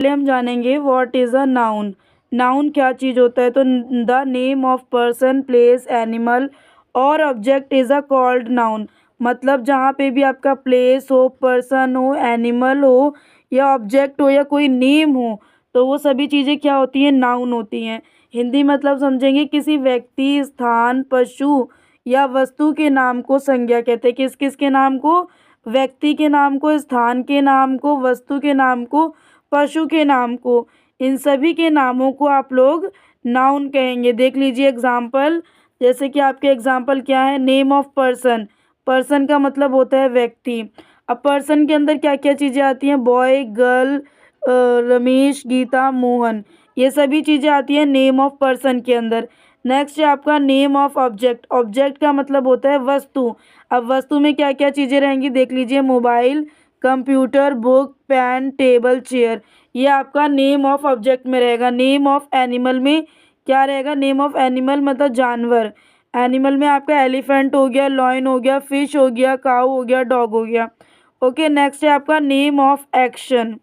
पहले हम जानेंगे what is a noun. Noun क्या चीज़ होता है, तो the name of person, place, animal और object is a called noun. मतलब जहाँ पे भी आपका प्लेस हो, पर्सन हो, एनिमल हो या ऑब्जेक्ट हो या कोई नेम हो, तो वो सभी चीज़ें क्या होती हैं, नाउन होती हैं। हिंदी मतलब समझेंगे किसी व्यक्ति, स्थान, पशु या वस्तु के नाम को संज्ञा कहते हैं। किस किस के नाम को, व्यक्ति के नाम को, स्थान के नाम को, वस्तु के नाम को, पशु के नाम को, इन सभी के नामों को आप लोग नाउन कहेंगे। देख लीजिए एग्जाम्पल, जैसे कि आपके एग्जाम्पल क्या है, नेम ऑफ पर्सन। पर्सन का मतलब होता है व्यक्ति। अब पर्सन के अंदर क्या क्या चीज़ें आती हैं, बॉय, गर्ल, रमेश, गीता, मोहन, ये सभी चीज़ें आती हैं नेम ऑफ पर्सन के अंदर। नेक्स्ट है आपका नेम ऑफ ऑब्जेक्ट। ऑब्जेक्ट का मतलब होता है वस्तु। अब वस्तु में क्या क्या चीज़ें रहेंगी, देख लीजिए, mobile, computer, book, pen, table, chair, ये आपका नेम ऑफ ऑब्जेक्ट में रहेगा। नेम ऑफ एनिमल में क्या रहेगा, नेम ऑफ एनिमल मतलब जानवर। एनिमल में आपका एलिफेंट हो गया, लॉयन हो गया, फिश हो गया, काऊ हो गया, डॉग हो गया। ओके, नेक्स्ट है आपका name of action.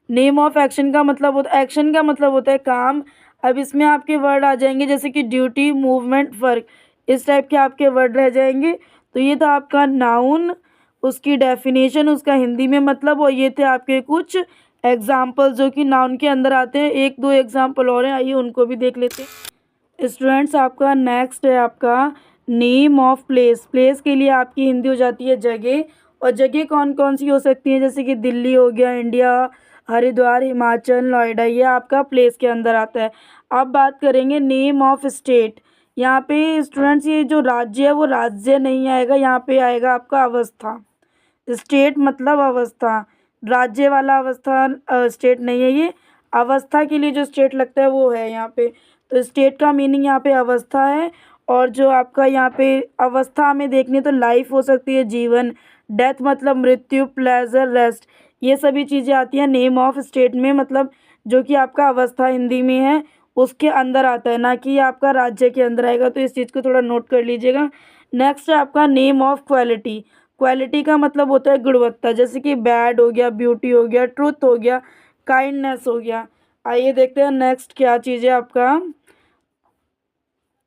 Name of action का मतलब होता है, एक्शन का मतलब होता है काम। अब इसमें आपके वर्ड आ जाएंगे जैसे कि ड्यूटी, मूवमेंट, वर्क, इस टाइप के आपके वर्ड रह जाएंगे। तो ये था आपका नाउन, उसकी डेफिनेशन, उसका हिंदी में मतलब, और ये थे आपके कुछ एग्जाम्पल जो कि नाउन के अंदर आते हैं। एक दो एग्जाम्पल और हैं, आइए उनको भी देख लेते हैं। स्टूडेंट्स, आपका नेक्स्ट है आपका नेम ऑफ प्लेस। प्लेस के लिए आपकी हिंदी हो जाती है जगह। और जगह कौन कौन सी हो सकती है, जैसे कि दिल्ली हो गया, इंडिया, हरिद्वार, हिमाचल, नोएडा, ये आपका प्लेस के अंदर आता है। अब बात करेंगे नेम ऑफ स्टेट। यहाँ पे स्टूडेंट्स ये जो राज्य है वो राज्य नहीं आएगा, यहाँ पे आएगा आपका अवस्था। स्टेट मतलब अवस्था, राज्य वाला अवस्था स्टेट नहीं है, ये अवस्था के लिए जो स्टेट लगता है वो है यहाँ पे। तो स्टेट का मीनिंग यहाँ पे अवस्था है। और जो आपका यहाँ पे अवस्था में देखने तो लाइफ हो सकती है, जीवन, डेथ मतलब मृत्यु, प्लेजर, रेस्ट, ये सभी चीज़ें आती हैं नेम ऑफ स्टेट में। मतलब जो कि आपका अवस्था हिंदी में है उसके अंदर आता है, ना कि आपका राज्य के अंदर आएगा। तो इस चीज़ को थोड़ा नोट कर लीजिएगा। नेक्स्ट है आपका नेम ऑफ क्वालिटी। क्वालिटी का मतलब होता है गुणवत्ता, जैसे कि बैड हो गया, ब्यूटी हो गया, ट्रुथ हो गया, काइंडनेस हो गया। आइए देखते हैं नेक्स्ट क्या चीज़ है आपका।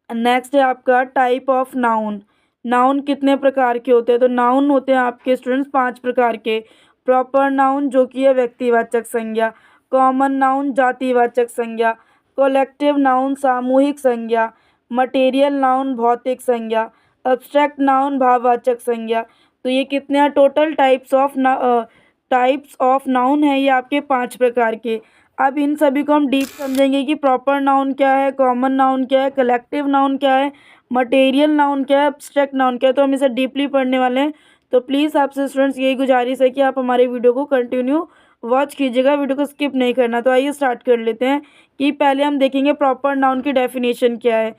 नेक्स्ट है आपका टाइप ऑफ नाउन। नाउन कितने प्रकार के होते हैं, तो नाउन होते हैं आपके स्टूडेंट्स 5 प्रकार के। प्रॉपर नाउन जो कि है व्यक्तिवाचक संज्ञा, कॉमन नाउन जातिवाचक संज्ञा, कलेक्टिव नाउन सामूहिक संज्ञा, मटेरियल नाउन भौतिक संज्ञा, अब्स्ट्रैक्ट नाउन भाववाचक संज्ञा। तो ये कितने हैं टोटल टाइप्स ऑफ नाउन है, ये आपके 5 प्रकार के। अब इन सभी को हम डीप समझेंगे कि प्रॉपर नाउन क्या है, कॉमन नाउन क्या है, कलेक्टिव नाउन क्या है, मटेरियल नाउन क्या है, एब्स्ट्रैक्ट नाउन क्या है। तो हम इसे डीपली पढ़ने वाले हैं। तो प्लीज़ आपसे स्टूडेंट्स यही गुजारिश है कि आप हमारे वीडियो को कंटिन्यू वॉच कीजिएगा, वीडियो को स्किप नहीं करना। तो आइए स्टार्ट कर लेते हैं कि पहले हम देखेंगे प्रॉपर नाउन की डेफिनेशन क्या है।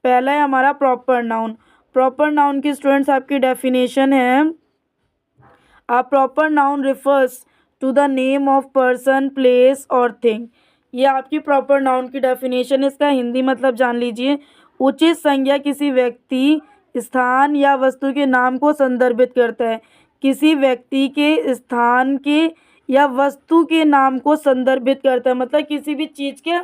पहला है हमारा प्रॉपर नाउन। प्रॉपर नाउन की स्टूडेंट्स आपकी डेफिनेशन है, A proper noun refers to the name of person, place और thing। ये आपकी प्रॉपर नाउन की डेफिनेशन है। इसका हिंदी मतलब जान लीजिए, उचित संज्ञा किसी व्यक्ति, स्थान या वस्तु के नाम को संदर्भित करता है। किसी व्यक्ति के, स्थान के या वस्तु के नाम को संदर्भित करता है, मतलब किसी भी चीज़ के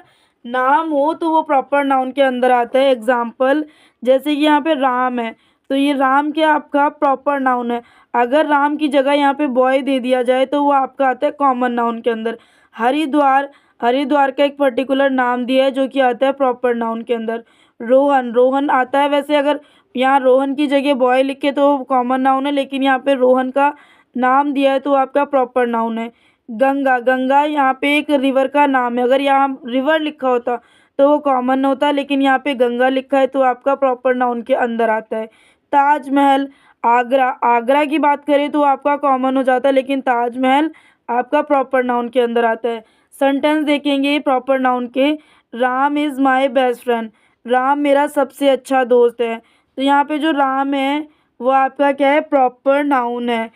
नाम हो तो वो प्रॉपर नाउन के अंदर आता है। एग्जाम्पल, जैसे कि यहाँ पे राम है, तो ये राम क्या आपका प्रॉपर नाउन है। अगर राम की जगह यहाँ पे बॉय दे दिया जाए तो वो आपका आता है कॉमन नाउन के अंदर। हरिद्वार, हरिद्वार का एक पर्टिकुलर नाम दिया है जो कि आता है प्रॉपर नाउन के अंदर। रोहन, रोहन आता है, वैसे अगर यहाँ रोहन की जगह बॉय लिखे तो कॉमन नाउन है, लेकिन यहाँ पे रोहन का नाम दिया है तो आपका प्रॉपर नाउन है। गंगा, गंगा यहाँ पे एक रिवर का नाम है, अगर यहाँ रिवर लिखा होता तो वो कॉमन होता, लेकिन यहाँ पे गंगा लिखा है तो आपका प्रॉपर नाउन के अंदर आता है। ताजमहल, आगरा, आगरा की बात करें तो आपका कॉमन हो जाता है, लेकिन ताजमहल आपका प्रॉपर नाउन के अंदर आता है। सेंटेंस देखेंगे प्रॉपर नाउन के, Ram is my best friend, Ram मेरा सबसे अच्छा दोस्त है। तो यहाँ पे जो राम है वो आपका क्या है, प्रॉपर नाउन है।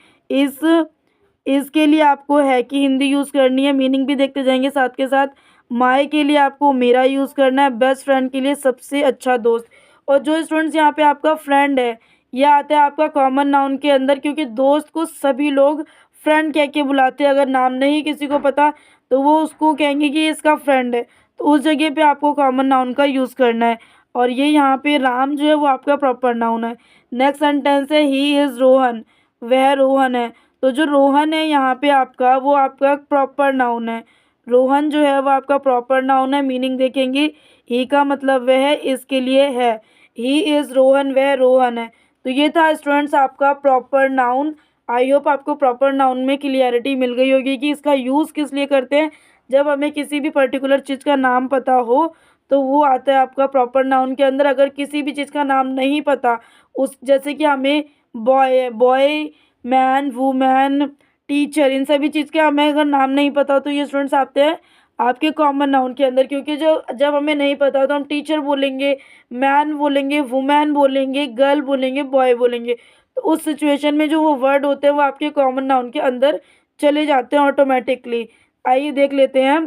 इसके लिए आपको है कि हिंदी यूज़ करनी है, मीनिंग भी देखते जाएंगे साथ के साथ। माय के लिए आपको मेरा यूज़ करना है, बेस्ट फ्रेंड के लिए सबसे अच्छा दोस्त। और जो स्टूडेंट्स यहाँ पे आपका फ्रेंड है, यह आता है आपका कॉमन नाउन के अंदर, क्योंकि दोस्त को सभी लोग फ्रेंड कह के बुलाते हैं। अगर नाम नहीं किसी को पता तो वो उसको कहेंगे कि ये इसका फ्रेंड है, तो उस जगह पे आपको कॉमन नाउन का यूज़ करना है। और ये यहाँ पे राम जो है वो आपका प्रॉपर नाउन है। नेक्स्ट सेंटेंस है ही इज़ रोहन, वह रोहन है। तो जो रोहन है यहाँ पे आपका, वो आपका प्रॉपर नाउन है। रोहन जो है वो आपका प्रॉपर नाउन है। मीनिंग देखेंगे, ही का मतलब वह है, इसके लिए है। ही इज़ रोहन, वह रोहन है। तो ये था स्टूडेंट्स आपका प्रॉपर नाउन। आई होप आपको प्रॉपर नाउन में क्लियरिटी मिल गई होगी कि इसका यूज़ किस लिए करते हैं। जब हमें किसी भी पर्टिकुलर चीज़ का नाम पता हो तो वो आता है आपका प्रॉपर नाउन के अंदर। अगर किसी भी चीज़ का नाम नहीं पता, उस जैसे कि हमें boy boy, man, women, teacher, इन सभी चीज़ के हमें अगर नाम नहीं पता तो ये स्टूडेंट्स आते हैं आपके कॉमन नाउन के अंदर। क्योंकि जो जब हमें नहीं पता तो हम टीचर बोलेंगे, मैन बोलेंगे, वुमेन बोलेंगे, गर्ल बोलेंगे, बॉय बोलेंगे। तो उस सिचुएशन में जो वो वर्ड होते हैं वो आपके कॉमन नाउन के अंदर चले जाते हैं ऑटोमेटिकली। आइए देख लेते हैं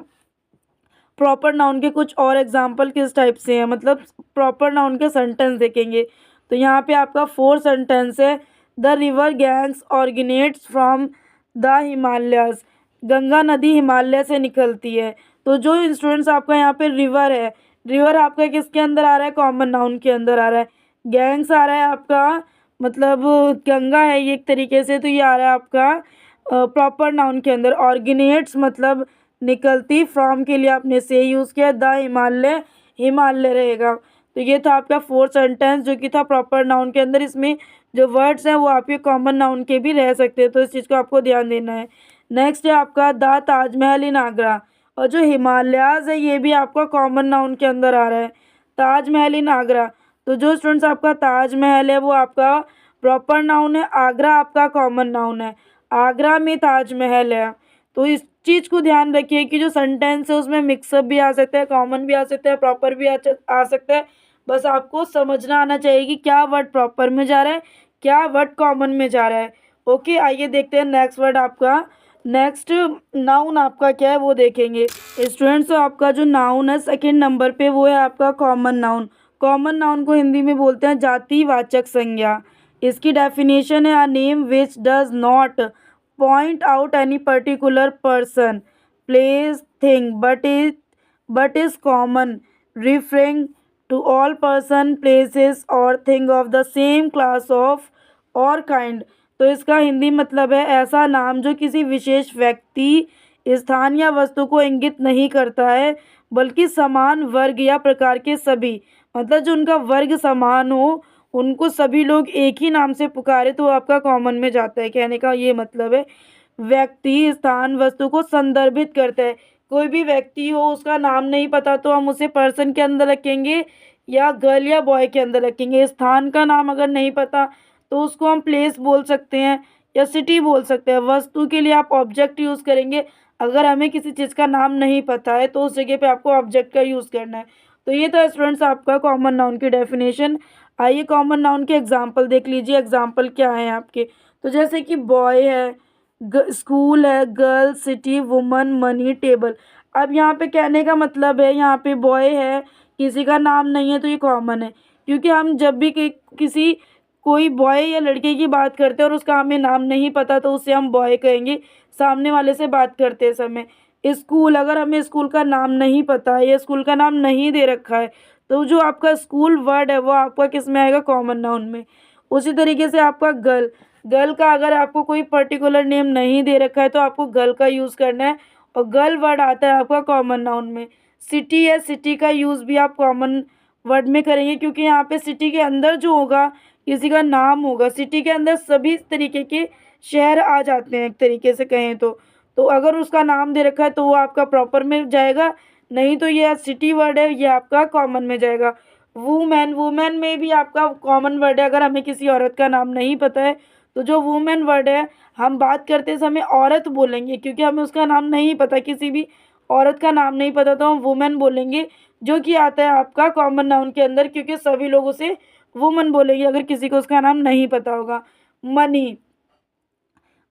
प्रॉपर नाउन के कुछ और एग्जाम्पल किस टाइप से हैं, मतलब प्रॉपर नाउन के सेंटेंस देखेंगे। तो यहाँ पे आपका 4 सेंटेंस है। The river gangs originates from the Himalayas, Ganga नदी हिमालय से निकलती है। तो जो स्टूडेंट्स आपका यहाँ पे रिवर है, रिवर आपका किसके अंदर आ रहा है, कॉमन नाउन के अंदर आ रहा है। गैंग्स आ रहा है आपका, मतलब गंगा है ये एक तरीके से, तो ये आ रहा है आपका प्रॉपर नाउन के अंदर। ऑरिजिनेट्स मतलब निकलती, फ्रॉम के लिए आपने से यूज़ किया, द हिमालय, हिमालय रहेगा। तो ये था आपका 4 सेंटेंस जो कि था प्रॉपर नाउन के अंदर। इसमें जो वर्ड्स हैं वो आपके कॉमन नाउन के भी रह सकते हैं, तो इस चीज़ को आपको ध्यान देना है। नेक्स्ट है आपका द ताजमहल इन आगरा, और जो हिमालयाज है ये भी आपका कॉमन नाउन के अंदर आ रहा है, ताजमहल इन आगरा। तो जो स्टूडेंट्स आपका ताजमहल है वो आपका प्रॉपर नाउन है, आगरा आपका कॉमन नाउन है। आगरा में ताजमहल है। तो इस चीज़ को ध्यान रखिए कि जो सेंटेंस है उसमें मिक्सअप भी आ सकता है, कॉमन भी आ सकता है, प्रॉपर भी आ सकता है। बस आपको समझना आना चाहिए कि क्या वर्ड प्रॉपर में जा रहा है, क्या वर्ड कॉमन में जा रहा है। ओके, आइए देखते हैं नेक्स्ट वर्ड आपका। नेक्स्ट नाउन आपका क्या है वो देखेंगे स्टूडेंट्स। तो आपका जो नाउन है सेकंड नंबर पे वो है आपका कॉमन नाउन। कॉमन नाउन को हिंदी में बोलते हैं जातिवाचक संज्ञा। इसकी डेफिनेशन है a name which does not point out any particular person, place, thing, but is common, referring to all person, places or thing of the same class of or kind। तो इसका हिंदी मतलब है ऐसा नाम जो किसी विशेष व्यक्ति, स्थान या वस्तु को इंगित नहीं करता है, बल्कि समान वर्ग या प्रकार के सभी, मतलब जो उनका वर्ग समान हो, उनको सभी लोग एक ही नाम से पुकारे तो वो आपका कॉमन में जाता है। कहने का ये मतलब है व्यक्ति, स्थान, वस्तु को संदर्भित करता है। कोई भी व्यक्ति हो उसका नाम नहीं पता तो हम उसे पर्सन के अंदर रखेंगे या गर्ल या बॉय के अंदर रखेंगे। स्थान का नाम अगर नहीं पता तो उसको हम प्लेस बोल सकते हैं या सिटी बोल सकते हैं। वस्तु के लिए आप ऑब्जेक्ट यूज़ करेंगे। अगर हमें किसी चीज़ का नाम नहीं पता है तो उस जगह पे आपको ऑब्जेक्ट का यूज़ करना है। तो ये था स्टूडेंट्स आपका कॉमन नाउन की डेफिनेशन। आइए कॉमन नाउन के एग्जाम्पल देख लीजिए। एग्जाम्पल क्या है आपके, तो जैसे कि बॉय है, स्कूल है, girl, city, woman, money, table. अब यहाँ पे कहने का मतलब है यहाँ पे बॉय है, किसी का नाम नहीं है तो ये कॉमन है। क्योंकि हम जब भी किसी कोई बॉय या लड़के की बात करते हैं और उसका हमें नाम नहीं पता तो उसे हम बॉय कहेंगे सामने वाले से बात करते समय। स्कूल, अगर हमें स्कूल का नाम नहीं पता है या स्कूल का नाम नहीं दे रखा है तो जो आपका स्कूल वर्ड है वो आपका किस में आएगा, कॉमन नाउन में। उसी तरीके से आपका गर्ल, गर्ल का अगर आपको कोई पर्टिकुलर नेम नहीं दे रखा है तो आपको गर्ल का यूज़ करना है और गर्ल वर्ड आता है आपका कॉमन नाउन में। सिटी है, सिटी का यूज़ भी आप कॉमन वर्ड में करेंगे क्योंकि यहाँ पे सिटी के अंदर जो होगा किसी का नाम होगा। सिटी के अंदर सभी तरीके के शहर आ जाते हैं एक तरीके से कहें तो अगर उसका नाम दे रखा है तो वो आपका प्रॉपर में जाएगा, नहीं तो ये सिटी वर्ड है ये आपका कॉमन में जाएगा। वूमेन, वूमेन में भी आपका कॉमन वर्ड है। अगर हमें किसी औरत का नाम नहीं पता है तो जो वूमेन वर्ड है हम बात करते समय औरत बोलेंगे क्योंकि हमें उसका नाम नहीं पता, किसी भी औरत का नाम नहीं पता तो हम वुमेन बोलेंगे, जो कि आता है आपका कॉमन नाउन के अंदर क्योंकि सभी लोग उसे वुमन बोलेंगे अगर किसी को उसका नाम नहीं पता होगा। मनी,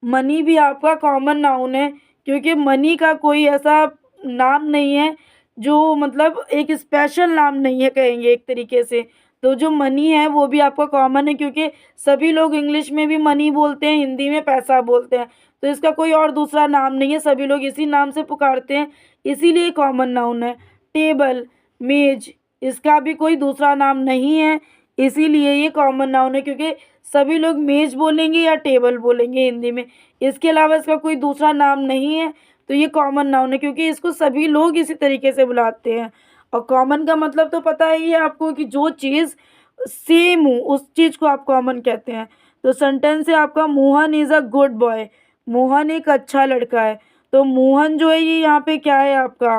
मनी भी आपका कॉमन नाउन है क्योंकि मनी का कोई ऐसा नाम नहीं है जो मतलब एक स्पेशल नाम नहीं है कहेंगे एक तरीके से। तो जो मनी है वो भी आपका कॉमन है क्योंकि सभी लोग इंग्लिश में भी मनी बोलते हैं, हिंदी में पैसा बोलते हैं। तो इसका कोई और दूसरा नाम नहीं है, सभी लोग इसी नाम से पुकारते हैं, इसीलिए कॉमन नाउन है। टेबल, मेज, इसका भी कोई दूसरा नाम नहीं है, इसीलिए ये कॉमन नाउन है, क्योंकि सभी लोग मेज बोलेंगे या टेबल बोलेंगे हिंदी में, इसके अलावा इसका कोई दूसरा नाम नहीं है, तो ये कॉमन नाउन है क्योंकि इसको सभी लोग इसी तरीके से बुलाते हैं। और कॉमन का मतलब तो पता ही है आपको कि जो चीज़ सेम हो उस चीज़ को आप कॉमन कहते हैं। तो सेंटेंस है आपका Mohan is a good boy, Mohan एक अच्छा लड़का है। तो मोहन जो है ये यहाँ पे क्या है आपका,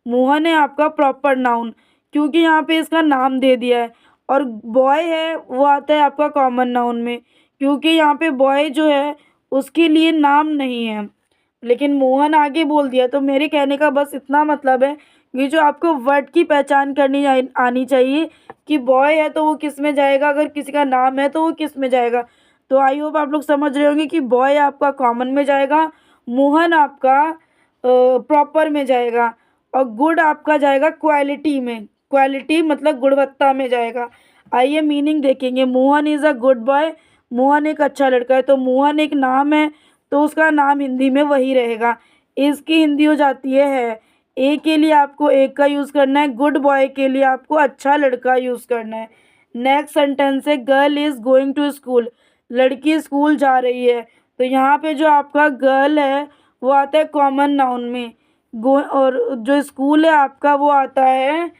मोहन है आपका प्रॉपर नाउन, क्योंकि यहाँ पे इसका नाम दे दिया है। और बॉय है वो आता है आपका कॉमन नाउन में, क्योंकि यहाँ पे बॉय जो है उसके लिए नाम नहीं है, लेकिन मोहन आगे बोल दिया। तो मेरे कहने का बस इतना मतलब है, ये जो आपको वर्ड की पहचान करनी आनी चाहिए कि बॉय है तो वो किस में जाएगा, अगर किसी का नाम है तो वो किस में जाएगा। तो आई होप आप लोग समझ रहे होंगे कि बॉय आपका कॉमन में जाएगा, मोहन आपका प्रॉपर में जाएगा, और गुड आपका जाएगा क्वालिटी में, क्वालिटी मतलब गुणवत्ता में जाएगा। आइए मीनिंग देखेंगे। Mohan is a good boy, Mohan एक अच्छा लड़का है। तो मोहन एक नाम है तो उसका नाम हिंदी में वही रहेगा। इसकी हिंदी हो जाती है। ए के लिए आपको एक का यूज़ करना है, गुड बॉय के लिए आपको अच्छा लड़का यूज़ करना है। नेक्स्ट सेंटेंस है girl is going to school, लड़की स्कूल जा रही है। तो यहाँ पे जो आपका गर्ल है वो आता है कॉमन नाउन में, और जो स्कूल है आपका वो आता है,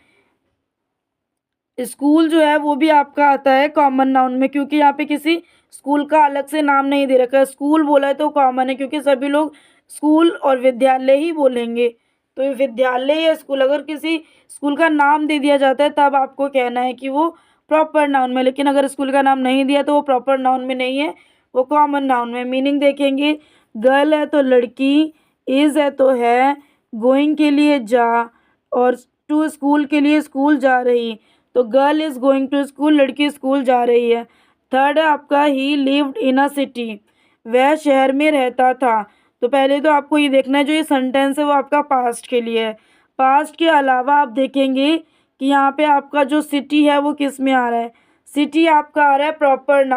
स्कूल जो है वो भी आपका आता है कॉमन नाउन में, क्योंकि यहाँ पे किसी स्कूल का अलग से नाम नहीं दे रखा है। स्कूल बोला है तो कॉमन है, क्योंकि सभी लोग स्कूल और विद्यालय ही बोलेंगे। तो ये विद्यालय या स्कूल, अगर किसी स्कूल का नाम दे दिया जाता है तब आपको कहना है कि वो प्रॉपर नाउन में, लेकिन अगर स्कूल का नाम नहीं दिया तो वो प्रॉपर नाउन में नहीं है, वो कॉमन नाउन में। मीनिंग देखेंगे, गर्ल है तो लड़की, इज़ है तो है, गोइंग के लिए जा, और टू स्कूल के लिए स्कूल जा रही। तो girl is going to school, लड़की स्कूल जा रही है। थर्ड है आपका ही लिव्ड इन अ सिटी, वह शहर में रहता था। तो पहले तो आपको ये देखना है जो ये सेंटेंस है वो आपका पास्ट के लिए है। पास्ट के अलावा आप देखेंगे कि यहाँ पे आपका जो सिटी है वो किस में आ रहा है, सिटी आपका आ रहा है प्रॉपर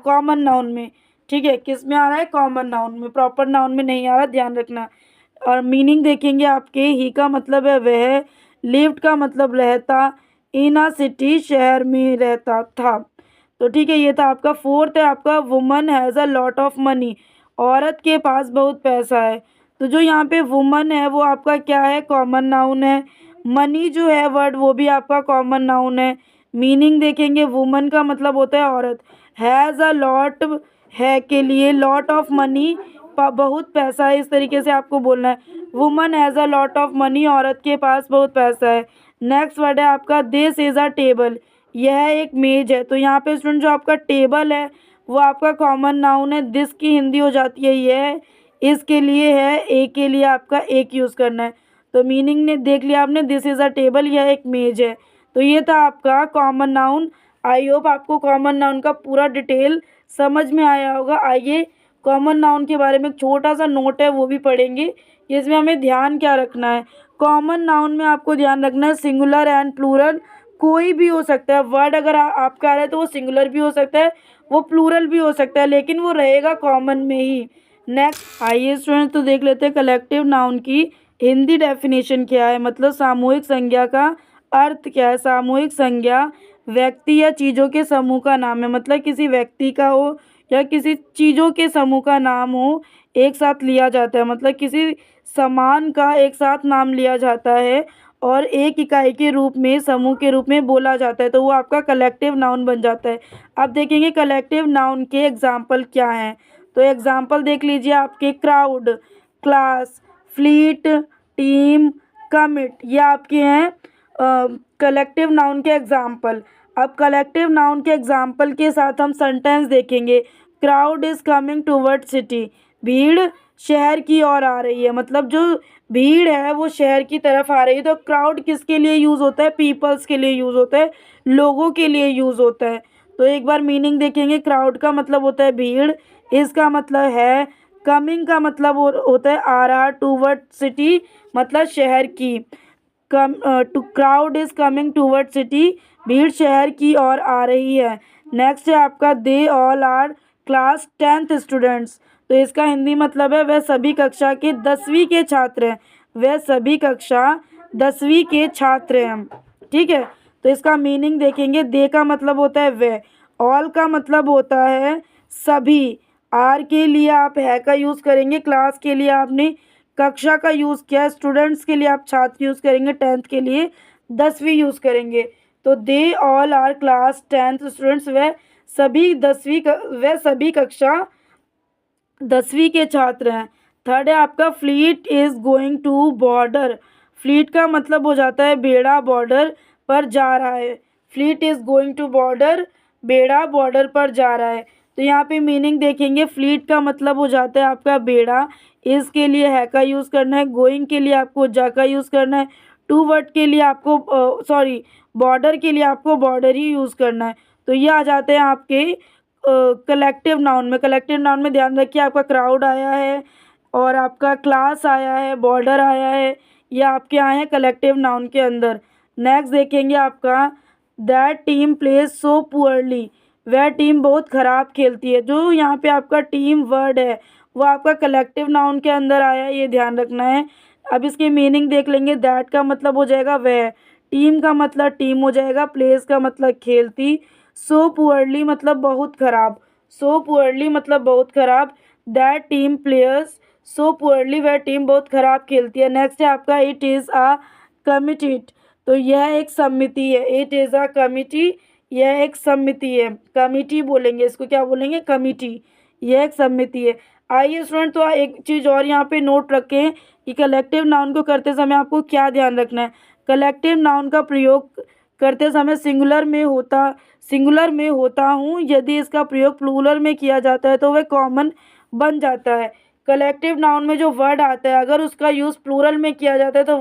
कॉमन नाउन में। ठीक है, किस में आ रहा है, कॉमन नाउन में, प्रॉपर नाउन में नहीं आ रहा, ध्यान रखना। और मीनिंग देखेंगे आपके, ही का मतलब है वह, लिव्ड का मतलब रहता, इन अ सिटी शहर में रहता था। तो ठीक है, ये था आपका। फोर्थ है आपका woman has a lot of money, औरत के पास बहुत पैसा है। तो जो यहाँ पे वुमन है वो आपका क्या है, कॉमन नाउन है। मनी जो है वर्ड वो भी आपका कॉमन नाउन है। मीनिंग देखेंगे, वुमन का मतलब होता है औरत, हैज़ अ लॉट है के लिए, लॉट ऑफ मनी बहुत पैसा है, इस तरीके से आपको बोलना है। Woman has a lot of money, औरत के पास बहुत पैसा है। नेक्स्ट वर्ड है आपका दिस इज़ अ टेबल, यह एक मेज है। तो यहाँ पे स्टूडेंट जो आपका टेबल है वो आपका कॉमन नाउन है, दिस की हिंदी हो जाती है यह, इसके लिए है, ए के लिए आपका एक यूज़ करना है। तो मीनिंग ने देख लिया आपने, दिस इज़ अ टेबल, यह एक मेज है। तो ये था आपका कॉमन नाउन। आई होप आपको कॉमन नाउन का पूरा डिटेल समझ में आया होगा। आइए कॉमन नाउन के बारे में एक छोटा सा नोट है वो भी पढ़ेंगे, इसमें हमें ध्यान क्या रखना है। कॉमन नाउन में आपको ध्यान रखना है सिंगुलर एंड प्लूरल कोई भी हो सकता है। वर्ड अगर आपका आ रहा है तो वो सिंगुलर भी हो सकता है, वो प्लूरल भी हो सकता है, लेकिन वो रहेगा कॉमन में ही। नेक्स्ट आइए स्टूडेंट तो देख लेते हैं कलेक्टिव नाउन की हिंदी डेफिनेशन क्या है, मतलब सामूहिक संज्ञा का अर्थ क्या है। सामूहिक संज्ञा व्यक्ति या चीज़ों के समूह का नाम है, मतलब किसी व्यक्ति का हो या किसी चीज़ों के समूह का नाम हो, एक साथ लिया जाता है, मतलब किसी सामान का एक साथ नाम लिया जाता है और एक इकाई के रूप में, समूह के रूप में बोला जाता है, तो वो आपका कलेक्टिव नाउन बन जाता है। अब देखेंगे कलेक्टिव नाउन के एग्जाम्पल क्या हैं। तो एग्जाम्पल देख लीजिए आपके, crowd, class, fleet, team, commit, ये आपके हैं कलेक्टिव नाउन के एग्जाम्पल। अब कलेक्टिव नाउन के एग्जाम्पल के साथ हम सेंटेंस देखेंगे। Crowd is coming toward city, भीड़ शहर की ओर आ रही है, मतलब जो भीड़ है वो शहर की तरफ आ रही है। तो क्राउड किसके लिए यूज़ होता है, पीपल्स के लिए यूज़ होता है, लोगों के लिए यूज़ होता है। तो एक बार मीनिंग देखेंगे, क्राउड का मतलब होता है भीड़, इसका मतलब है, कमिंग का मतलब होता है आ रहा, टूवर्ड सिटी मतलब शहर की, to crowd is coming toward city, भीड़ शहर की ओर आ रही है। नेक्स्ट है आपका they all are class 10th students, तो इसका हिंदी मतलब है वह सभी कक्षा के 10वीं के छात्र हैं। वह सभी कक्षा 10वीं के छात्र हैं। ठीक है, तो इसका मीनिंग देखेंगे। दे का मतलब होता है वह, ऑल का मतलब होता है सभी, आर के लिए आप है का यूज़ करेंगे, क्लास के लिए आपने कक्षा का यूज़ किया, स्टूडेंट्स के लिए आप छात्र यूज़ करेंगे, 10th के लिए 10वीं यूज़ करेंगे। तो they all are class 10th students, वह सभी 10वीं वह सभी कक्षा 10वीं के छात्र हैं। थर्ड है आपका fleet is going to border. Fleet का मतलब हो जाता है बेड़ा, बॉर्डर पर जा रहा है। Fleet is going to border, बेड़ा बॉर्डर पर जा रहा है। तो यहाँ पे मीनिंग देखेंगे। फ्लीट का मतलब हो जाता है आपका बेड़ा, इज़ के लिए है का यूज़ करना है, गोइंग के लिए आपको जा का यूज़ करना है, टू वर्ड के लिए आपको बॉर्डर के लिए आपको बॉर्डर ही यूज़ करना है। तो ये आ जाते हैं आपके कलेक्टिव नाउन में। कलेक्टिव नाउन में ध्यान रखिए, आपका क्राउड आया है और आपका क्लास आया है, बॉर्डर आया है, ये आपके आए हैं कलेक्टिव नाउन के अंदर। नेक्स्ट देखेंगे आपका that team plays so poorly. वह टीम बहुत ख़राब खेलती है। जो यहाँ पे आपका टीम वर्ड है वो आपका कलेक्टिव नाउन के अंदर आया है, ये ध्यान रखना है। अब इसकी मीनिंग देख लेंगे। दैट का मतलब हो जाएगा वह, टीम का मतलब टीम हो जाएगा, प्लेस का मतलब खेलती, सो पुअरली मतलब बहुत ख़राब, सो पुअरली मतलब बहुत ख़राब, that team players so poorly, वह टीम बहुत ख़राब खेलती है। नेक्स्ट है आपका इट इज़ अ कमिटी। तो यह एक समिति है। इट इज़ अ कमिटी, यह एक समिति है। कमिटी बोलेंगे इसको, क्या बोलेंगे, कमिटी, यह एक समिति है। आइए स्टूडेंट, तो एक चीज़ और यहाँ पे नोट रखें कि कलेक्टिव नाउन को करते समय आपको क्या ध्यान रखना है। कलेक्टिव नाउन का प्रयोग करते समय सिंगुलर में होता हूँ। यदि इसका प्रयोग प्लूरल में किया जाता है तो वह कॉमन बन जाता है। कलेक्टिव नाउन में जो वर्ड आता है अगर उसका यूज़ प्लूरल में किया जाता है तो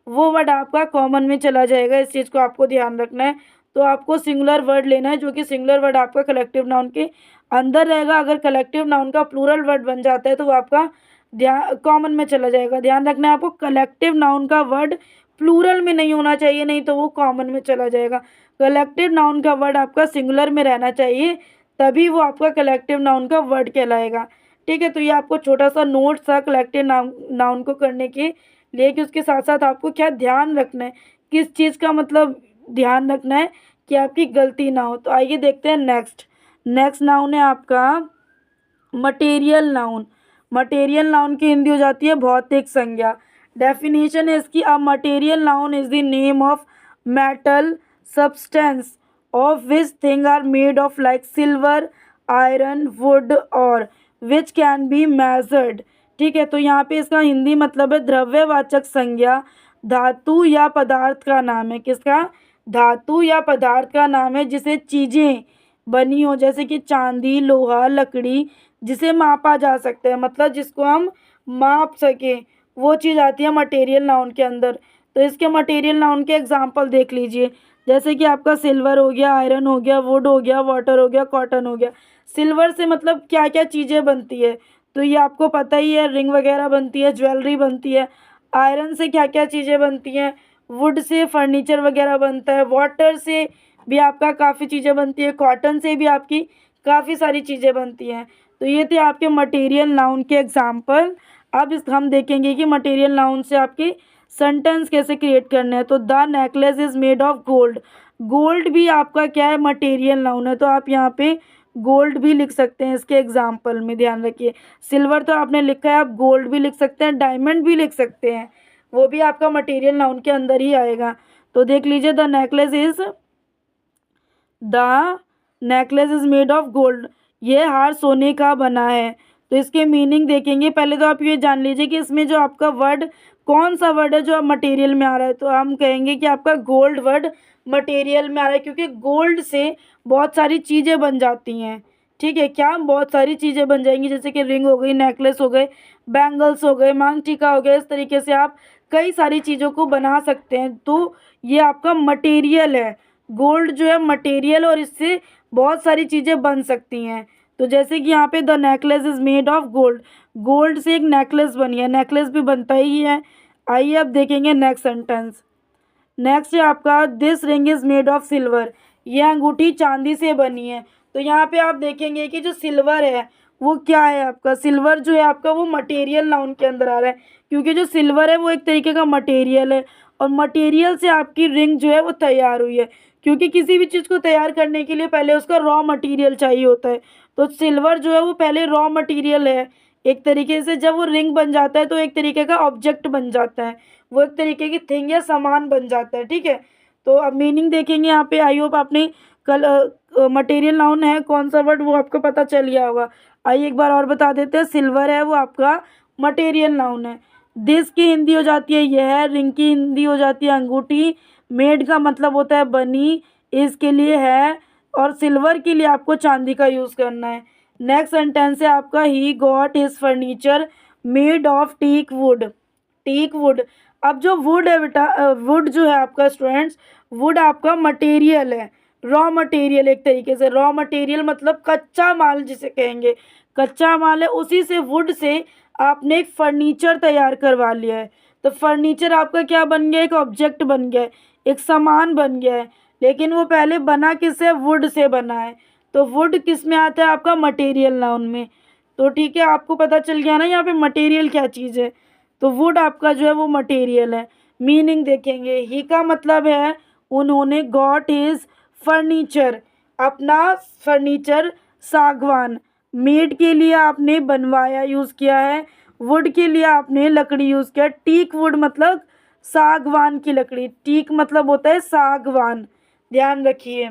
वो वर्ड आपका कॉमन में चला जाएगा। इस चीज़ को आपको ध्यान रखना है। तो आपको सिंगुलर वर्ड लेना है, जो कि सिंगुलर वर्ड आपका कलेक्टिव नाउन के अंदर रहेगा। अगर कलेक्टिव नाउन का प्लूरल वर्ड बन जाता है तो वो आपका ध्यान कॉमन में चला जाएगा। ध्यान रखना है आपको, कलेक्टिव नाउन का वर्ड प्लूरल में नहीं होना चाहिए, नहीं तो वो कॉमन में चला जाएगा। कलेक्टिव नाउन का वर्ड आपका सिंगुलर में रहना चाहिए, तभी वो आपका कलेक्टिव नाउन का वर्ड कहलाएगा। ठीक है, तो ये आपको छोटा सा नोट था कलेक्टिव नाउन को करने के लिए कि उसके साथ साथ आपको क्या ध्यान रखना है, किस चीज़ का मतलब ध्यान रखना है कि आपकी गलती ना हो। तो आइए देखते हैं नेक्स्ट नाउन है आपका मटेरियल नाउन। मटेरियल नाउन की हिंदी हो जाती है भौतिक संज्ञा। डेफिनेशन है इसकी, a material noun is the name of metal substance of which thing are made of like silver, iron, wood और विच कैन बी मेजर्ड। ठीक है, तो यहाँ पे इसका हिंदी मतलब है द्रव्यवाचक संज्ञा, धातु या पदार्थ का नाम है। किसका, धातु या पदार्थ का नाम है जिसे चीज़ें बनी हो, जैसे कि चांदी, लोहा, लकड़ी, जिसे मापा जा सकता है, मतलब जिसको हम माप सकें, वो चीज़ आती है मटेरियल नाउन के अंदर। तो इसके मटेरियल नाउन के एग्जांपल देख लीजिए, जैसे कि आपका सिल्वर हो गया, आयरन हो गया, वुड हो गया, वाटर हो गया, कॉटन हो गया। सिल्वर से मतलब क्या क्या चीज़ें बनती है, तो ये आपको पता ही है, रिंग वगैरह बनती है, ज्वेलरी बनती है। आयरन से क्या क्या चीज़ें बनती हैं, वुड से फर्नीचर वगैरह बनता है, वाटर से भी आपका काफ़ी चीज़ें बनती है, कॉटन से भी आपकी काफ़ी सारी चीज़ें बनती हैं। तो ये थे आपके मटेरियल नाउन के एग्जाम्पल। अब इस हम देखेंगे कि मटेरियल नाउन से आपके सेंटेंस कैसे क्रिएट करने हैं। तो the necklace is made of gold. Gold भी आपका क्या है, मटेरियल नाउन है, तो आप यहाँ पे गोल्ड भी लिख सकते हैं इसके एग्जाम्पल में। ध्यान रखिए, सिल्वर तो आपने लिखा है, आप गोल्ड भी लिख सकते हैं, डायमंड भी लिख सकते हैं, वो भी आपका मटेरियल नाउन के अंदर ही आएगा। तो देख लीजिए, the necklace is made of gold, ये हार सोने का बना है। तो इसके मीनिंग देखेंगे। पहले तो आप ये जान लीजिए कि इसमें जो आपका वर्ड, कौन सा वर्ड है जो मटेरियल में आ रहा है। तो हम कहेंगे कि आपका गोल्ड वर्ड मटेरियल में आ रहा है, क्योंकि गोल्ड से बहुत सारी चीज़ें बन जाती हैं। ठीक है, क्या बहुत सारी चीज़ें बन जाएंगी, जैसे कि रिंग हो गई, नेकलेस हो गए, बैंगल्स हो गए, मांग टीका हो गया। इस तरीके से आप कई सारी चीज़ों को बना सकते हैं। तो ये आपका मटेरियल है, गोल्ड जो है मटेरियल, और इससे बहुत सारी चीज़ें बन सकती हैं। तो जैसे कि यहाँ पे the necklace is made of gold, gold से एक नेकलेस बनी है, नेकलेस भी बनता ही है। आइए अब देखेंगे नेक्स्ट सेंटेंस। नेक्स्ट है आपका this ring is made of silver, यह अंगूठी चांदी से बनी है। तो यहाँ पे आप देखेंगे कि जो सिल्वर है वो क्या है आपका, सिल्वर जो है आपका वो मटेरियल नाउन के अंदर आ रहा है, क्योंकि जो सिल्वर है वो एक तरीके का मटेरियल है, और मटेरियल से आपकी रिंग जो है वो तैयार हुई है, क्योंकि किसी भी चीज़ को तैयार करने के लिए पहले उसका रॉ मटेरियल चाहिए होता है। तो सिल्वर जो है वो पहले रॉ मटेरियल है, एक तरीके से जब वो रिंग बन जाता है तो एक तरीके का ऑब्जेक्ट बन जाता है, वो एक तरीके की थिंग या सामान बन जाता है, ठीक है। तो अब मीनिंग देखेंगे यहाँ पे, आई होप आपने कल मटेरियल नाउन है कौन सा वर्ड वो आपको पता चल गया होगा। आइए एक बार और बता देते हैं, सिल्वर है वो आपका मटेरियल नाउन है। दिस की हिंदी हो जाती है यह, रिंग की हिंदी हो जाती है अंगूठी, मेड का मतलब होता है बनी, इसके लिए है, और सिल्वर के लिए आपको चांदी का यूज़ करना है। नेक्स्ट सेंटेंस है आपका, he got his furniture made of teak wood. Teak wood, अब जो वुड है बेटा, वुड जो है आपका स्टूडेंट्स, वुड आपका मटेरियल है, रॉ मटेरियल, एक तरीके से रॉ मटेरियल मतलब कच्चा माल जिसे कहेंगे, कच्चा माल है, उसी से वुड से आपने एक फर्नीचर तैयार करवा लिया है। तो फर्नीचर आपका क्या बन गया, एक ऑब्जेक्ट बन गया है, एक सामान बन गया है, लेकिन वो पहले बना किससे, वुड से बना है। तो वुड किस में आता है आपका, मटेरियल नाउन में। तो ठीक है, आपको पता चल गया ना यहाँ पे मटेरियल क्या चीज़ है। तो वुड आपका जो है वो मटेरियल है। मीनिंग देखेंगे, ही का मतलब है उन्होंने, गॉट हिज फर्नीचर अपना फर्नीचर सागवान, मेड के लिए आपने बनवाया यूज़ किया है, वुड के लिए आपने लकड़ी यूज़ किया, टीक वुड मतलब सागवान की लकड़ी, टीक मतलब होता है सागवान, ध्यान रखिए।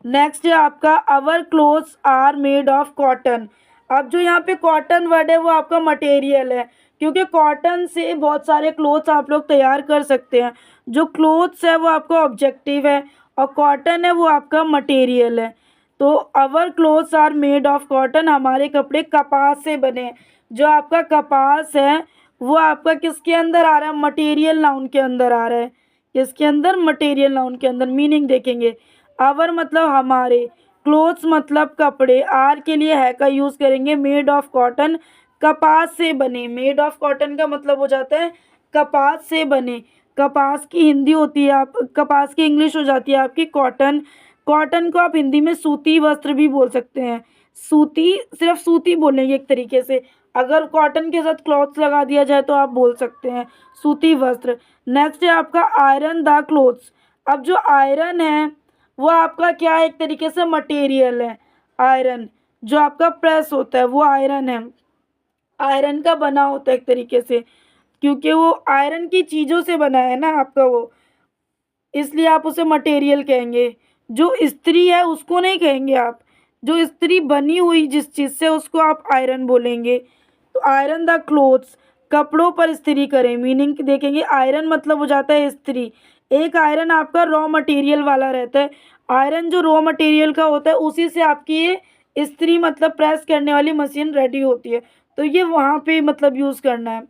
नेक्स्ट है आपका, our clothes are made of cotton. अब जो यहाँ पे कॉटन वर्ड है वो आपका मटेरियल है, क्योंकि कॉटन से बहुत सारे क्लोथ्स आप लोग तैयार कर सकते हैं। जो क्लोथ्स है वो आपका ऑब्जेक्टिव है, और कॉटन है वो आपका मटेरियल है। तो our clothes are made of cotton, हमारे कपड़े कपास से बने हैं। जो आपका कपास है वो आपका किसके अंदर आ रहा है, मटेरियल नाउन के अंदर आ रहा है, किसके अंदर, मटेरियल नाउन के अंदर। मीनिंग देखेंगे, आवर मतलब हमारे, क्लोथ्स मतलब कपड़े, आर के लिए है का यूज़ करेंगे, मेड ऑफ कॉटन कपास से बने, मेड ऑफ कॉटन का मतलब हो जाता है कपास से बने। कपास की हिंदी होती है आप, कपास की इंग्लिश हो जाती है आपकी कॉटन। कॉटन को आप हिंदी में सूती वस्त्र भी बोल सकते हैं, सूती, सिर्फ सूती बोलेंगे एक तरीके से, अगर कॉटन के साथ क्लॉथ्स लगा दिया जाए तो आप बोल सकते हैं सूती वस्त्र। नेक्स्ट है आपका, आयरन द क्लोथ्स। अब जो आयरन है वो आपका क्या है, एक तरीके से मटेरियल है। आयरन जो आपका प्रेस होता है वो आयरन है, आयरन का बना होता है एक तरीके से, क्योंकि वो आयरन की चीज़ों से बना है ना आपका वो, इसलिए आप उसे मटेरियल कहेंगे। जो इस्त्री है उसको नहीं कहेंगे आप, जो इस्त्री बनी हुई जिस चीज़ से उसको आप आयरन बोलेंगे। तो आयरन द क्लोथ्स, कपड़ों पर इस्त्री करें। मीनिंग देखेंगे, आयरन मतलब हो जाता है इस्त्री। एक आयरन आपका रॉ मटेरियल वाला रहता है, आयरन जो रॉ मटेरियल का होता है उसी से आपकी ये इस्त्री मतलब प्रेस करने वाली मशीन रेडी होती है। तो ये वहाँ पे मतलब यूज़ करना है।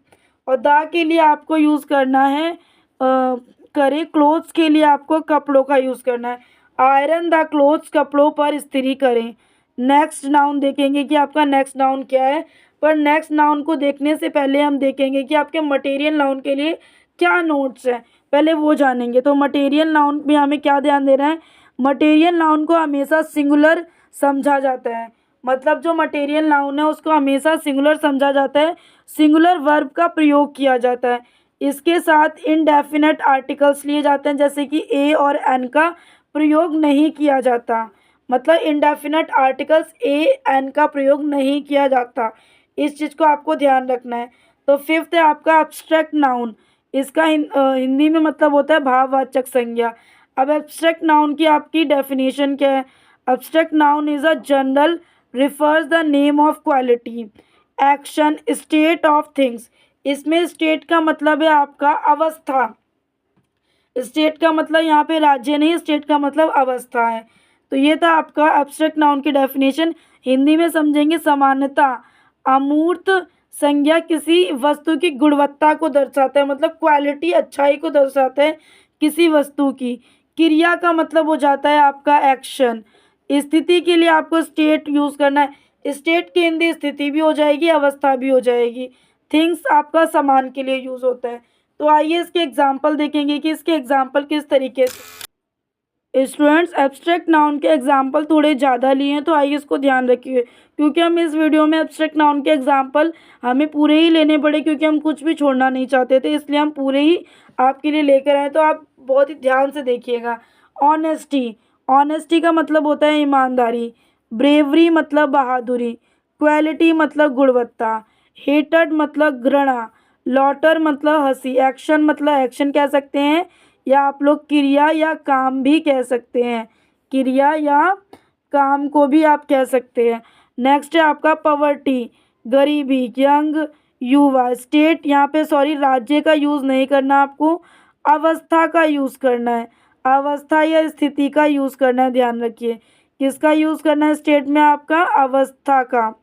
और दा के लिए आपको यूज़ करना है करें, क्लोथ्स के लिए आपको कपड़ों का यूज़ करना है। आयरन द क्लोथ्स, कपड़ों पर इस्त्री करें। नेक्स्ट नाउन देखेंगे कि आपका नेक्स्ट नाउन क्या है, पर नेक्स्ट नाउन को देखने से पहले हम देखेंगे कि आपके मटेरियल नाउन के लिए क्या नोट्स हैं, पहले वो जानेंगे। तो मटेरियल नाउन में हमें क्या ध्यान देना है, मटेरियल नाउन को हमेशा सिंगुलर समझा जाता है, मतलब जो मटेरियल नाउन है उसको हमेशा सिंगुलर समझा जाता है, सिंगुलर वर्ब का प्रयोग किया जाता है। इसके साथ इनडेफिनेट आर्टिकल्स लिए जाते हैं, जैसे कि ए और एन का प्रयोग नहीं किया जाता, मतलब इनडेफिनेट आर्टिकल्स ए एन का प्रयोग नहीं किया जाता, इस चीज़ को आपको ध्यान रखना है। तो फिफ्थ है आपका एब्स्ट्रैक्ट नाउन, इसका हिंदी में मतलब होता है भाववाचक संज्ञा। अब एब्स्ट्रैक्ट नाउन की आपकी डेफिनेशन क्या है, abstract noun is a general refers the name of quality, action, state of things. इसमें स्टेट का मतलब है आपका अवस्था, स्टेट का मतलब यहाँ पे राज्य नहीं, स्टेट का मतलब अवस्था है। तो ये था आपका एब्स्ट्रैक्ट नाउन की डेफिनेशन। हिंदी में समझेंगे, सामान्यता अमूर्त संज्ञा किसी वस्तु की गुणवत्ता को दर्शाता है, मतलब क्वालिटी, अच्छाई को दर्शाता है किसी वस्तु की। क्रिया का मतलब हो जाता है आपका एक्शन। स्थिति के लिए आपको स्टेट यूज़ करना है, स्टेट की हिंदी स्थिति भी हो जाएगी, अवस्था भी हो जाएगी। थिंग्स आपका सामान के लिए यूज़ होता है। तो आइए इसके एग्जाम्पल देखेंगे कि इसके एग्जाम्पल किस तरीके से। स्टूडेंट्स एब्स्ट्रैक्ट नाउन के एग्जाम्पल थोड़े ज़्यादा लिए हैं, तो आइए इसको ध्यान रखिए, क्योंकि हम इस वीडियो में एब्स्ट्रैक्ट नाउन के एग्जाम्पल हमें पूरे ही लेने पड़े, क्योंकि हम कुछ भी छोड़ना नहीं चाहते थे, इसलिए हम पूरे ही आपके लिए लेकर आए। तो आप बहुत ही ध्यान से देखिएगा। ऑनेस्टी, ऑनेस्टी का मतलब होता है ईमानदारी। ब्रेवरी मतलब बहादुरी। क्वालिटी मतलब गुणवत्ता। हेटेड मतलब घृणा। लॉटर मतलब हंसी। एक्शन मतलब एक्शन कह सकते हैं, या आप लोग क्रिया या काम भी कह सकते हैं, क्रिया या काम को भी आप कह सकते हैं। नेक्स्ट है आपका पॉवर्टी, गरीबी। यंग, युवा। स्टेट, यहाँ पे सॉरी राज्य का यूज़ नहीं करना आपको, अवस्था का यूज़ करना है। अवस्था या स्थिति का यूज़ करना है, ध्यान रखिए। किसका यूज़ करना है स्टेट में? आपका अवस्था का।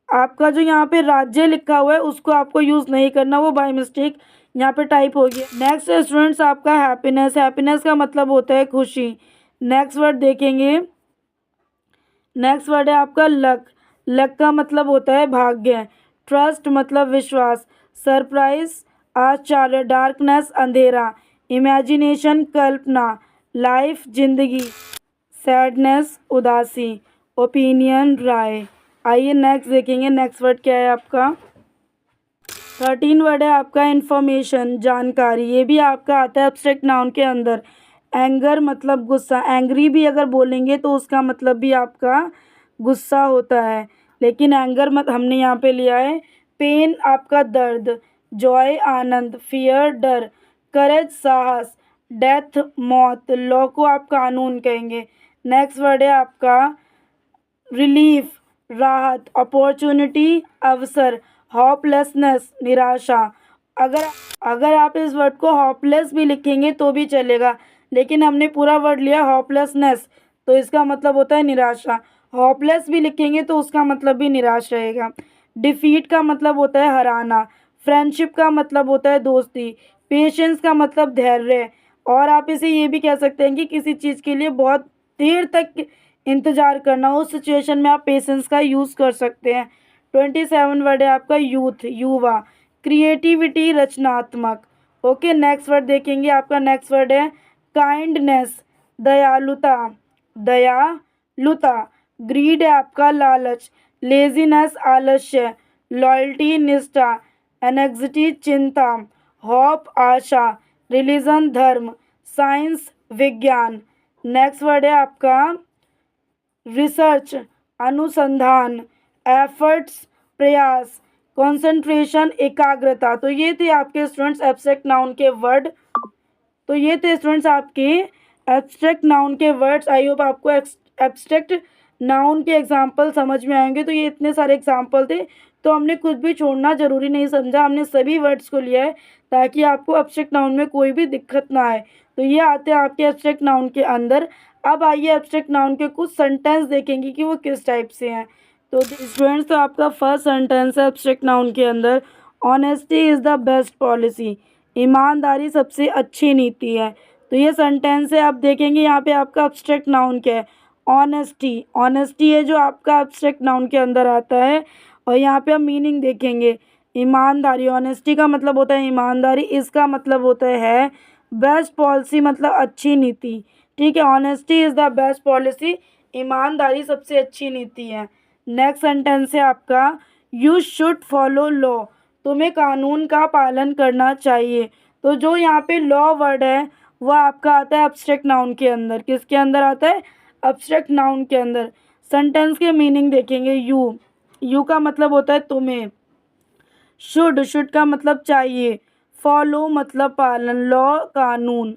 आपका जो यहाँ पे राज्य लिखा हुआ है उसको आपको यूज़ नहीं करना, वो बाय मिस्टेक यहाँ पे टाइप हो गया। नेक्स्ट स्टूडेंट्स आपका हैप्पीनेस। हैप्पीनेस का मतलब होता है खुशी। नेक्स्ट वर्ड देखेंगे, नेक्स्ट वर्ड है आपका लक। लक का मतलब होता है भाग्य। ट्रस्ट मतलब विश्वास। सरप्राइज आश्चर्य। डार्कनेस अंधेरा। इमेजिनेशन कल्पना। लाइफ जिंदगी। सैडनेस उदासी। ओपिनियन राय। आइए नेक्स्ट देखेंगे, नेक्स्ट वर्ड क्या है आपका? 13 वर्ड है आपका इन्फॉर्मेशन, जानकारी। ये भी आपका आता है एब्स्ट्रैक्ट नाउन के अंदर। एंगर मतलब गुस्सा। एंग्री भी अगर बोलेंगे तो उसका मतलब भी आपका गुस्सा होता है, लेकिन एंगर मत हमने यहाँ पे लिया है। पेन आपका दर्द। जॉय आनंद। फियर डर। करेज साहस। डेथ मौत। लॉ को आप कानून कहेंगे। नेक्स्ट वर्ड है आपका रिलीफ राहत। अपॉर्चुनिटी अवसर। होपलेसनेस निराशा। अगर अगर आप इस वर्ड को होपलेस भी लिखेंगे तो भी चलेगा, लेकिन हमने पूरा वर्ड लिया होपलेसनेस, तो इसका मतलब होता है निराशा। होपलेस भी लिखेंगे तो उसका मतलब भी निराश रहेगा। डिफीट का मतलब होता है हराना। फ्रेंडशिप का मतलब होता है दोस्ती। पेशेंस का मतलब धैर्य। और आप इसे ये भी कह सकते हैं कि किसी चीज़ के लिए बहुत देर तक इंतज़ार करना, उस सिचुएशन में आप पेशेंस का यूज़ कर सकते हैं। 27 वर्ड है आपका यूथ युवा। क्रिएटिविटी रचनात्मक। ओके, नेक्स्ट वर्ड देखेंगे, आपका नेक्स्ट वर्ड है काइंडनेस दयालुता। दयालुता। ग्रीड है आपका लालच। लेजीनेस आलस्य। लॉयल्टी निष्ठा। एनेक्सिटी चिंता। होप आशा। रिलीजन धर्म। साइंस विज्ञान। नेक्स्ट वर्ड है आपका रिसर्च अनुसंधान। एफर्ट्स प्रयास। कंसंट्रेशन एकाग्रता। तो ये थे आपके स्टूडेंट्स एब्स्ट्रैक्ट नाउन के वर्ड। तो ये थे स्टूडेंट्स आपके एब्स्ट्रैक्ट नाउन के वर्ड्स। आई होप आपको एब्स्ट्रैक्ट नाउन के एग्जाम्पल समझ में आएंगे। तो ये इतने सारे एग्जाम्पल थे, तो हमने कुछ भी छोड़ना ज़रूरी नहीं समझा, हमने सभी वर्ड्स को लिया है ताकि आपको एब्स्ट्रैक्ट नाउन में कोई भी दिक्कत ना आए। तो ये आते हैं आपके एब्स्ट्रैक्ट नाउन के अंदर। अब आइए एब्स्ट्रैक्ट नाउन के कुछ सेंटेंस देखेंगे कि वो किस टाइप से हैं। तो स्टूडेंट्स, तो आपका फर्स्ट सेंटेंस है एब्स्ट्रैक्ट नाउन के अंदर, honesty is the best policy. ईमानदारी सबसे अच्छी नीति है। तो ये सेंटेंस है। आप देखेंगे यहाँ पे आपका एब्स्ट्रैक्ट नाउन क्या है? ऑनेस्टी। ऑनेस्टी है जो आपका एब्स्ट्रैक्ट नाउन के अंदर आता है। और यहाँ पे हम मीनिंग देखेंगे, ईमानदारी। ऑनेस्टी का मतलब होता है ईमानदारी, इसका मतलब होता है बेस्ट पॉलिसी मतलब अच्छी नीति। ठीक है, honesty is the best policy, ईमानदारी सबसे अच्छी नीति है। नेक्स्ट सेंटेंस है आपका यू शुड फॉलो लॉ। तुम्हें कानून का पालन करना चाहिए। तो जो यहाँ पे लॉ वर्ड है वह आपका आता है एब्स्ट्रैक्ट नाउन के अंदर। किसके अंदर आता है? एब्स्ट्रैक्ट नाउन के अंदर। सेंटेंस के मीनिंग देखेंगे। यू का मतलब होता है तुम्हें। शुड का मतलब चाहिए। फॉलो मतलब पालन। लॉ कानून।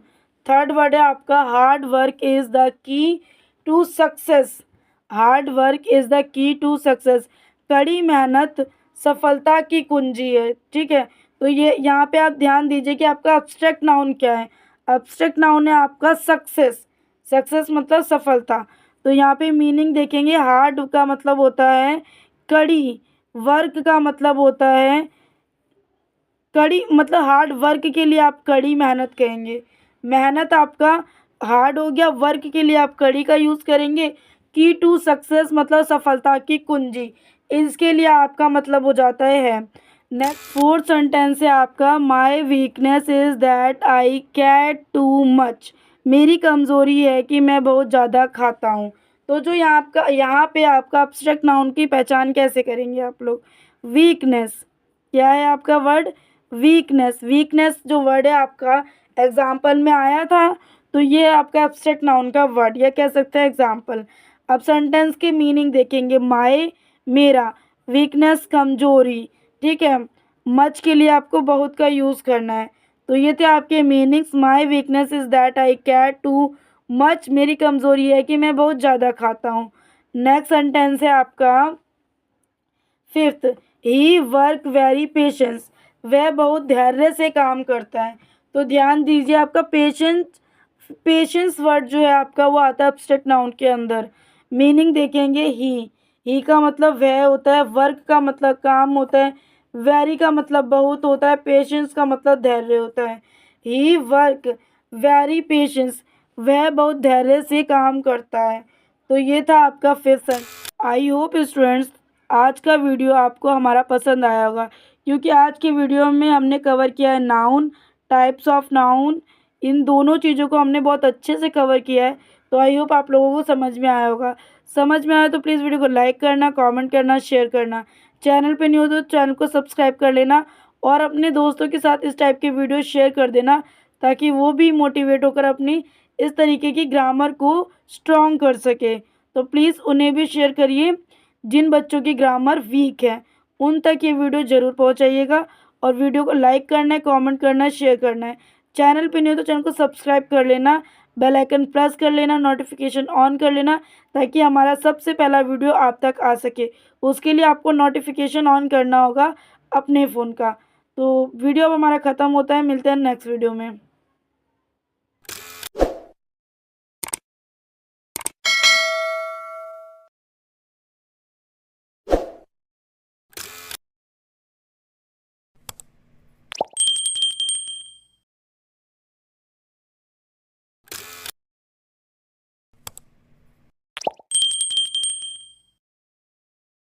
थर्ड वर्ड है आपका hard work is the key to success. Hard work is the key to success. कड़ी मेहनत सफलता की कुंजी है। ठीक है, तो ये यहाँ पे आप ध्यान दीजिए कि आपका एब्स्ट्रैक्ट नाउन क्या है। एब्स्ट्रैक्ट नाउन है आपका सक्सेस। सक्सेस मतलब सफलता। तो यहाँ पे मीनिंग देखेंगे, हार्ड का मतलब होता है कड़ी। वर्क का मतलब होता है कड़ी, मतलब हार्ड वर्क के लिए आप कड़ी मेहनत कहेंगे। मेहनत आपका हार्ड हो गया, वर्क के लिए आप कड़ी का यूज़ करेंगे। की टू सक्सेस मतलब सफलता की कुंजी, इसके लिए आपका मतलब हो जाता है। नेक्स्ट फोर्थ सेंटेंस है आपका my weakness is that I care too much. मेरी कमज़ोरी है कि मैं बहुत ज़्यादा खाता हूँ। तो जो यहाँ पे आपका एब्स्ट्रैक्ट नाउन की पहचान कैसे करेंगे आप लोग? वीकनेस। क्या है आपका वर्ड? वीकनेस। वीकनेस जो वर्ड है आपका एग्जाम्पल में आया था, तो ये आपका एब्स्ट्रैक्ट नाउन का वर्ड, या कह सकते हैं एग्जाम्पल। अब सेंटेंस की मीनिंग देखेंगे। माय मेरा, वीकनेस कमजोरी, ठीक है। मच के लिए आपको बहुत का यूज़ करना है। तो ये थे आपके meanings. My weakness is that I care too much, मेरी कमज़ोरी है कि मैं बहुत ज़्यादा खाता हूँ। नेक्स्ट सेंटेंस है आपका फिफ्थ। ही वर्क वेरी पेशेंस, वह बहुत धैर्य से काम करता है। तो ध्यान दीजिए आपका पेशेंस, पेशेंस वर्ड जो है आपका वो आता है एब्स्ट्रैक्ट नाउन के अंदर। मीनिंग देखेंगे। ही का मतलब वह होता है, वर्क का मतलब काम होता है, वेरी का मतलब बहुत होता है, पेशेंस का मतलब धैर्य होता है। ही वर्क वेरी पेशेंस, वह बहुत धैर्य से काम करता है। तो ये था आपका फिफ्थ। आई होप स्टूडेंट्स आज का वीडियो आपको हमारा पसंद आया होगा, क्योंकि आज के वीडियो में हमने कवर किया है नाउन, टाइप्स ऑफ नाउन, इन दोनों चीज़ों को हमने बहुत अच्छे से कवर किया है। तो आई होप आप लोगों को समझ में आया होगा। समझ में आया तो प्लीज़ वीडियो को लाइक करना, कमेंट करना, शेयर करना। चैनल पे नहीं हो तो चैनल को सब्सक्राइब कर लेना और अपने दोस्तों के साथ इस टाइप के वीडियो शेयर कर देना, ताकि वो भी मोटिवेट होकर अपनी इस तरीके की ग्रामर को स्ट्रॉन्ग कर सके। तो प्लीज़ उन्हें भी शेयर करिए जिन बच्चों की ग्रामर वीक है, उन तक ये वीडियो ज़रूर पहुंचाइएगा। और वीडियो को लाइक करना है, कमेंट करना है, शेयर करना है। चैनल पे नहीं हो तो चैनल को सब्सक्राइब कर लेना, बेल आइकन प्रेस कर लेना, नोटिफिकेशन ऑन कर लेना, ताकि हमारा सबसे पहला वीडियो आप तक आ सके। उसके लिए आपको नोटिफिकेशन ऑन करना होगा अपने फ़ोन का। तो वीडियो अब हमारा ख़त्म होता है, मिलते हैं नेक्स्ट वीडियो में।